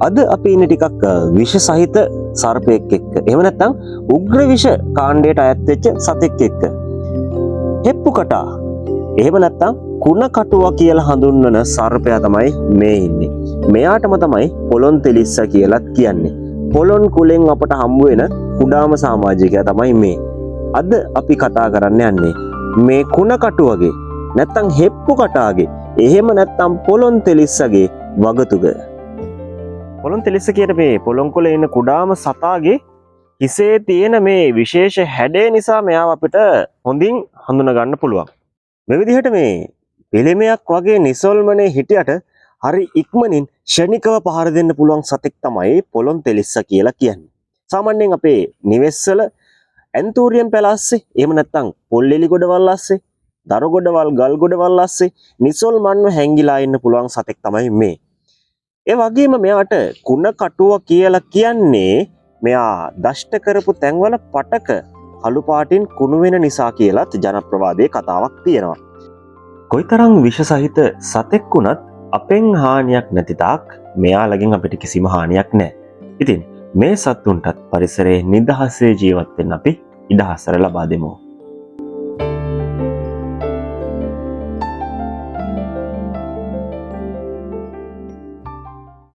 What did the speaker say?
අද අපි ඉන්නේ ටිකක් විෂ සහිත සර්පයෙක් එක්ක. එහෙම නැත්නම් උග්‍ර විෂ කාණ්ඩයට අයත් වෙච්ච සතෙක් එක්ක. හෙප්පු කටා. එහෙම නැත්නම් කුණ කටුවා කියලා හඳුන්වන සර්පයා තමයි මේ ඉන්නේ. මෙයාටම තමයි පොළොන් තෙලිස්ස කියලාත් කියන්නේ. පොළොන් කුලෙන් අපට හම්බ වෙන කුඩාම සමාජිකයා තමයි මේ. අද අපි කතා කරන්න යන්නේ මේ කුණ කටුවගේ නැත්නම් හෙප්පු කටාගේ එහෙම නැත්නම් පොළොන් තෙලිස්සගේ වගතුග. පොළොන් තෙලිස්ස කියන මේ පොළොන් කුලේ ඉන්න කුඩාම සතාගේ හිසේ තියෙන මේ විශේෂ හැඩය නිසා මෙයාව අපිට හොඳින් හඳුනා ගන්න පුළුවන්. මේ විදිහට මේ පිළිමයක් වගේ නිසල්මනේ හිටියට හරි ඉක්මනින් ෂණිකව පහර දෙන්න පුළුවන් සතෙක් තමයි පොළොන් තෙලිස්ස කියලා කියන්නේ. සාමාන්‍යයෙන් අපේ නිවෙස්වල ඇන්තූරියම් පැලස්සේ එහෙම නැත්නම් පොල්ලෙලි ගොඩවල් ඇස්සේ දරු ගොඩවල් ගල් ගොඩවල් ඇස්සේ නිසල්මන්ව හැංගිලා ඉන්න පුළුවන් සතෙක් තමයි මේ. ඒ වගේම මෙයාට කුණ කටුව කියලා කියන්නේ මෙයා දෂ්ට කරපු තැන්වල පටක කළු පාටින් කුණු වෙන නිසා කියලාත් ජනප්‍රවාදයේ කතාවක් තියෙනවා. කොයිතරම් විෂ සහිත සතෙක් වුණත් අපෙන් හානියක් නැති තාක් මෙයාලගෙන් අපිට කිසිම හානියක් නැහැ. ඉතින් මේ සත්තුන්ටත් පරිසරයේ නිදහසේ ජීවත් වෙන්න අපි ඉඩ හසර ලබා දෙමු.